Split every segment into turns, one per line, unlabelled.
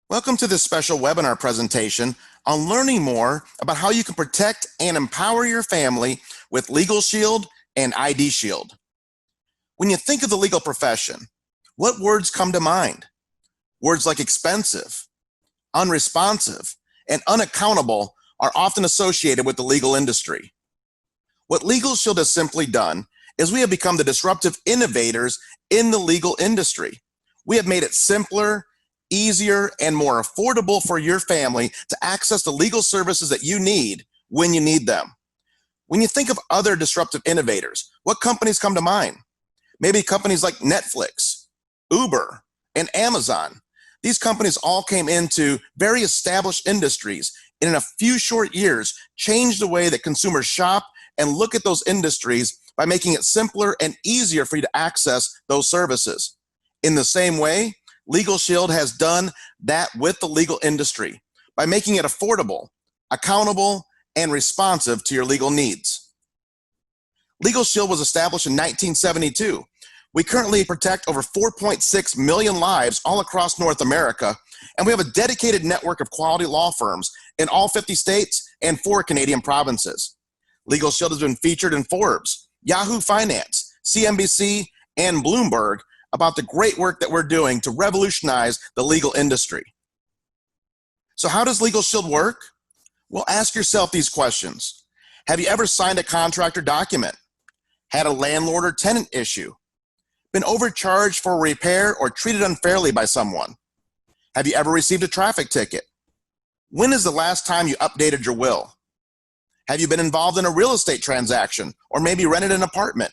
Welcome to this special webinar presentation on learning more about how you can protect and empower your family with LegalShield and IDShield. When you think of the legal profession, what words come to mind? Words like expensive, unresponsive, and unaccountable are often associated with the legal industry. What LegalShield has simply done is we have become the disruptive innovators in the legal industry. We have made it simpler, easier, and more affordable for your family to access the legal services that you need when you need them. When you think of other disruptive innovators, what companies come to mind? Maybe companies like Netflix, Uber, and Amazon. These companies all came into very established industries and in a few short years changed the way that consumers shop and look at those industries by making it simpler and easier for you to access those services. In the same way, LegalShield has done that with the legal industry by making it affordable, accountable, and responsive to your legal needs. LegalShield was established in 1972. We currently protect over 4.6 million lives all across North America, and we have a dedicated network of quality law firms in all 50 states and 4 Canadian provinces. LegalShield has been featured in Forbes, Yahoo Finance, CNBC, and Bloomberg about the great work that we're doing to revolutionize the legal industry. So how does LegalShield work? Well, ask yourself these questions. Have you ever signed a contract or document? Had a landlord or tenant issue? Been overcharged for a repair or treated unfairly by someone? Have you ever received a traffic ticket? When is the last time you updated your will? Have you been involved in a real estate transaction or maybe rented an apartment?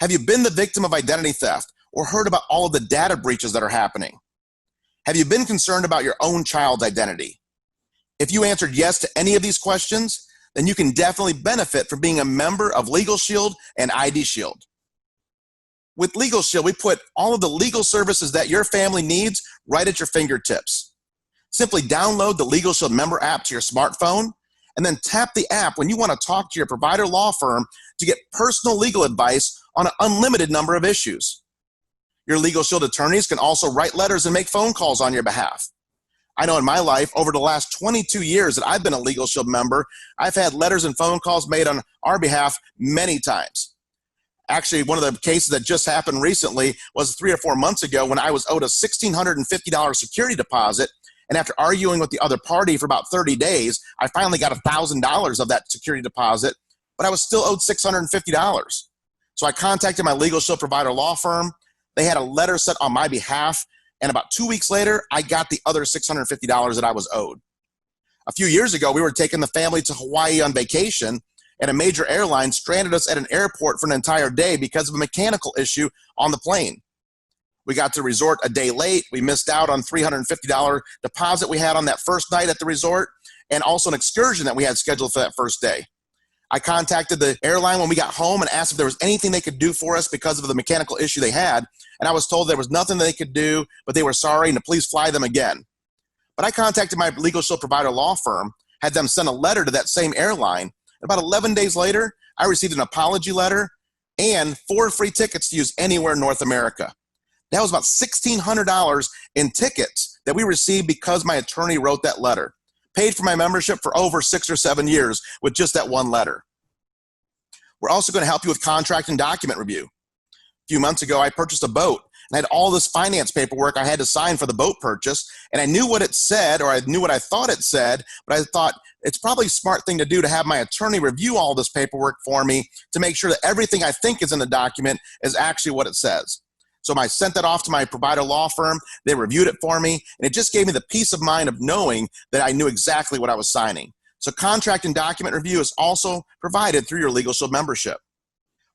Have you been the victim of identity theft or heard about all of the data breaches that are happening? Have you been concerned about your own child's identity? If you answered yes to any of these questions, then you can definitely benefit from being a member of LegalShield and IDShield. With LegalShield, we put all of the legal services that your family needs right at your fingertips. Simply download the LegalShield member app to your smartphone and then tap the app when you want to talk to your provider law firm to get personal legal advice on an unlimited number of issues. Your LegalShield attorneys can also write letters and make phone calls on your behalf. I know in my life, over the last 22 years that I've been a LegalShield member, I've had letters and phone calls made on our behalf many times. Actually, one of the cases that just happened recently was 3 or 4 months ago when I was owed a $1,650 security deposit, and after arguing with the other party for about 30 days, I finally got $1,000 of that security deposit, but I was still owed $650. So I contacted my LegalShield provider law firm. They had a letter sent on my behalf, and about 2 weeks later, I got the other $650 that I was owed. A few years ago, we were taking the family to Hawaii on vacation, and a major airline stranded us at an airport for an entire day because of a mechanical issue on the plane. We got to the resort a day late. We missed out on $350 deposit we had on that first night at the resort, and also an excursion that we had scheduled for that first day. I contacted the airline when we got home and asked if there was anything they could do for us because of the mechanical issue they had, and I was told there was nothing they could do, but they were sorry and to please fly them again. But I contacted my LegalShield provider law firm, had them send a letter to that same airline, and about 11 days later, I received an apology letter and 4 free tickets to use anywhere in North America. That was about $1,600 in tickets that we received because my attorney wrote that letter. Paid for my membership for over 6 or 7 years with just that one letter. We're also going to help you with contract and document review. A few months ago, I purchased a boat and I had all this finance paperwork I had to sign for the boat purchase, and I knew what it said, or I knew what I thought it said, but I thought it's probably a smart thing to do to have my attorney review all this paperwork for me to make sure that everything I think is in the document is actually what it says. So I sent that off to my provider law firm. They reviewed it for me, and it just gave me the peace of mind of knowing that I knew exactly what I was signing. So contract and document review is also provided through your LegalShield membership.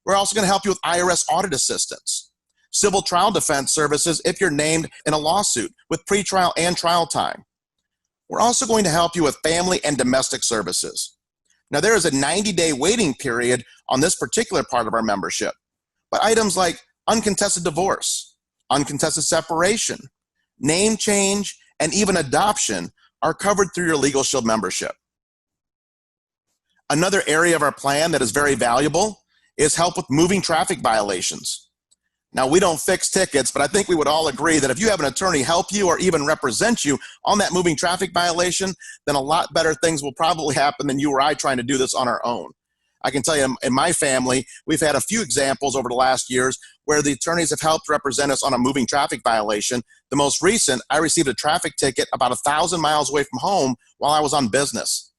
We're also going to help you with IRS audit assistance, civil trial defense services if you're named in a lawsuit with pretrial and trial time. We're also going to help you with family and domestic services. Now, there is a 90-day waiting period on this particular part of our membership, but items like uncontested divorce, uncontested separation, name change, and even adoption are covered through your LegalShield membership. Another area of our plan that is very valuable is help with moving traffic violations. Now, we don't fix tickets, but I think we would all agree that if you have an attorney help you or even represent you on that moving traffic violation, then a lot better things will probably happen than you or I trying to do this on our own. I can tell you in my family, we've had a few examples over the last years where the attorneys have helped represent us on a moving traffic violation. The most recent, I received a traffic ticket about 1,000 miles away from home while I was on business.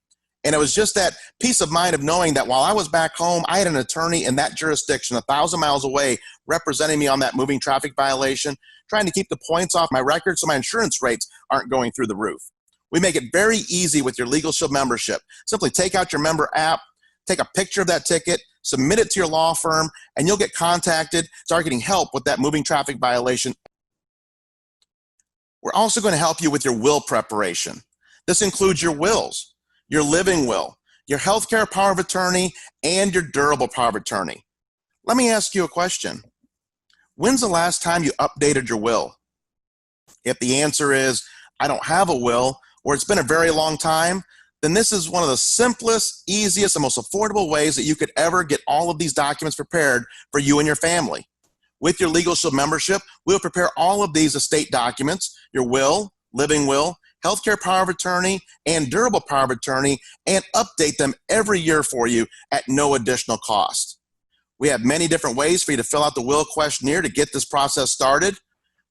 And it was just that peace of mind of knowing that while I was back home, I had an attorney in that jurisdiction 1,000 miles away representing me on that moving traffic violation, trying to keep the points off my record so my insurance rates aren't going through the roof. We make it very easy with your LegalShield membership. Simply take out your member app, take a picture of that ticket, submit it to your law firm, and you'll get contacted, start getting help with that moving traffic violation. We're also going to help you with your will preparation. This includes your wills, your living will, your healthcare power of attorney, and your durable power of attorney. Let me ask you a question. When's the last time you updated your will? If the answer is, I don't have a will, or it's been a very long time, then this is one of the simplest, easiest, and most affordable ways that you could ever get all of these documents prepared for you and your family. With your LegalShield membership, we'll prepare all of these estate documents, your will, living will, healthcare power of attorney, and durable power of attorney, and update them every year for you at no additional cost. We have many different ways for you to fill out the will questionnaire to get this process started,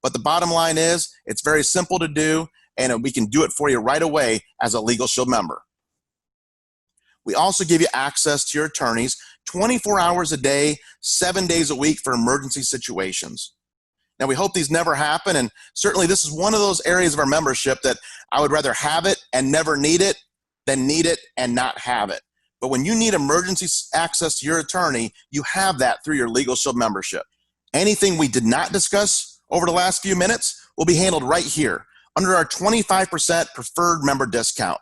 but the bottom line is it's very simple to do, and we can do it for you right away as a LegalShield member. We also give you access to your attorneys 24 hours a day, 7 days a week for emergency situations. Now, we hope these never happen, and certainly this is one of those areas of our membership that I would rather have it and never need it than need it and not have it. But when you need emergency access to your attorney, you have that through your LegalShield membership. Anything we did not discuss over the last few minutes will be handled right here under our 25% preferred member discount.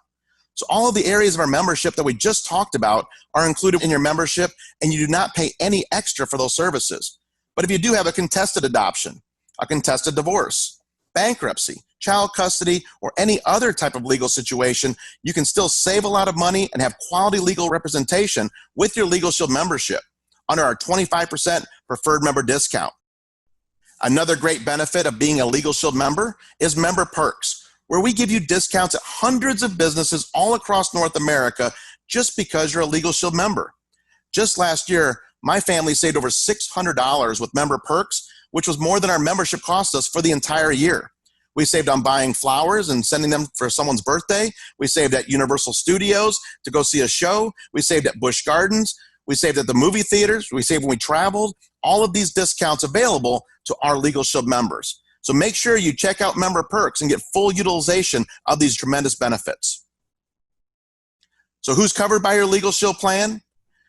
So all of the areas of our membership that we just talked about are included in your membership, and you do not pay any extra for those services. But if you do have a contested adoption, a contested divorce, bankruptcy, child custody, or any other type of legal situation, you can still save a lot of money and have quality legal representation with your LegalShield membership under our 25% preferred member discount. Another great benefit of being a LegalShield member is member perks, where we give you discounts at hundreds of businesses all across North America just because you're a LegalShield member. Just last year, my family saved over $600 with member perks, which was more than our membership cost us for the entire year. We saved on buying flowers and sending them for someone's birthday. We saved at Universal Studios to go see a show. We saved at Busch Gardens. We saved at the movie theaters. We saved when we traveled. All of these discounts available to our LegalShield members. So make sure you check out member perks and get full utilization of these tremendous benefits. So who's covered by your LegalShield plan?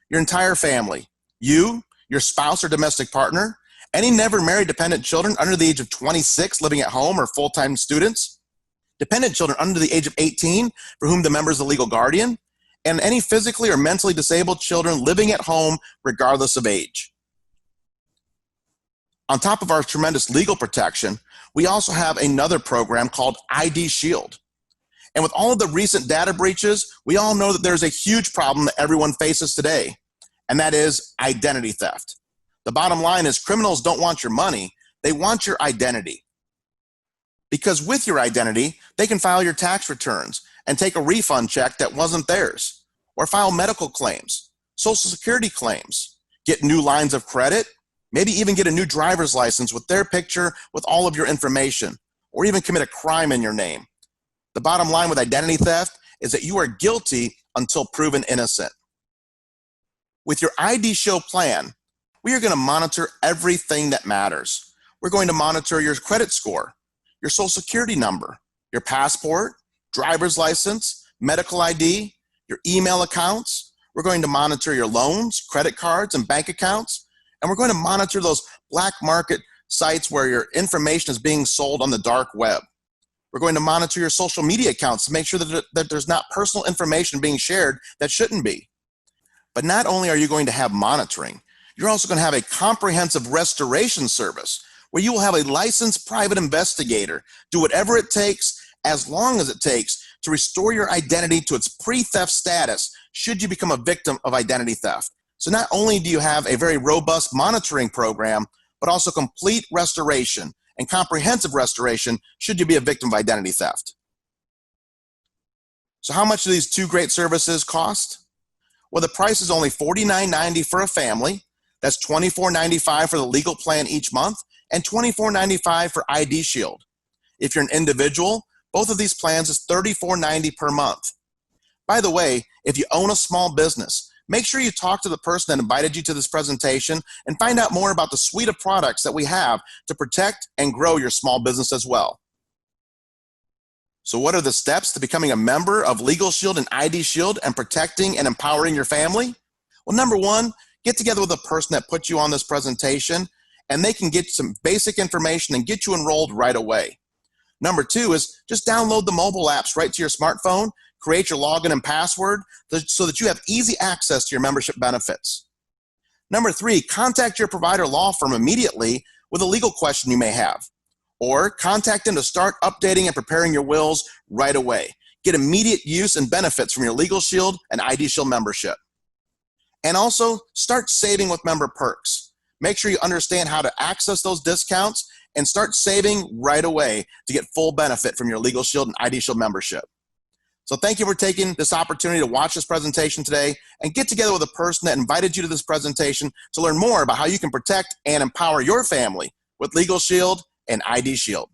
Your entire family. You, your spouse or domestic partner, any never married dependent children under the age of 26 living at home or full-time students, dependent children under the age of 18 for whom the member is the legal guardian, and any physically or mentally disabled children living at home regardless of age. On top of our tremendous legal protection, we also have another program called IDShield. And with all of the recent data breaches, we all know that there's a huge problem that everyone faces today, and that is identity theft. The bottom line is criminals don't want your money, they want your identity. Because with your identity, they can file your tax returns and take a refund check that wasn't theirs, or file medical claims, Social Security claims, get new lines of credit, maybe even get a new driver's license with their picture with all of your information, or even commit a crime in your name. The bottom line with identity theft is that you are guilty until proven innocent. With your IDShield plan, we are going to monitor everything that matters. We're going to monitor your credit score, your Social Security number, your passport, driver's license, medical ID, your email accounts. We're going to monitor your loans, credit cards, and bank accounts. And we're going to monitor those black market sites where your information is being sold on the dark web. We're going to monitor your social media accounts to make sure that there's not personal information being shared that shouldn't be. But not only are you going to have monitoring, you're also going to have a comprehensive restoration service where you will have a licensed private investigator do whatever it takes, as long as it takes, to restore your identity to its pre-theft status should you become a victim of identity theft. So not only do you have a very robust monitoring program, but also complete restoration and comprehensive restoration should you be a victim of identity theft. So how much do these two great services cost? Well, the price is only $49.90 for a family. That's $24.95 for the legal plan each month and $24.95 for IDShield. If you're an individual, both of these plans is $34.90 per month. By the way, if you own a small business, make sure you talk to the person that invited you to this presentation and find out more about the suite of products that we have to protect and grow your small business as well. So what are the steps to becoming a member of LegalShield and IDShield and protecting and empowering your family? Well, number one, get together with the person that put you on this presentation and they can get some basic information and get you enrolled right away. Number two is just download the mobile apps right to your smartphone, create your login and password so that you have easy access to your membership benefits. Number three, contact your provider law firm immediately with a legal question you may have, or contact them to start updating and preparing your wills right away. Get immediate use and benefits from your LegalShield and IDShield membership. And also start saving with member perks. Make sure you understand how to access those discounts and start saving right away to get full benefit from your LegalShield and IDShield membership. So thank you for taking this opportunity to watch this presentation today and get together with a person that invited you to this presentation to learn more about how you can protect and empower your family with LegalShield and IDShield.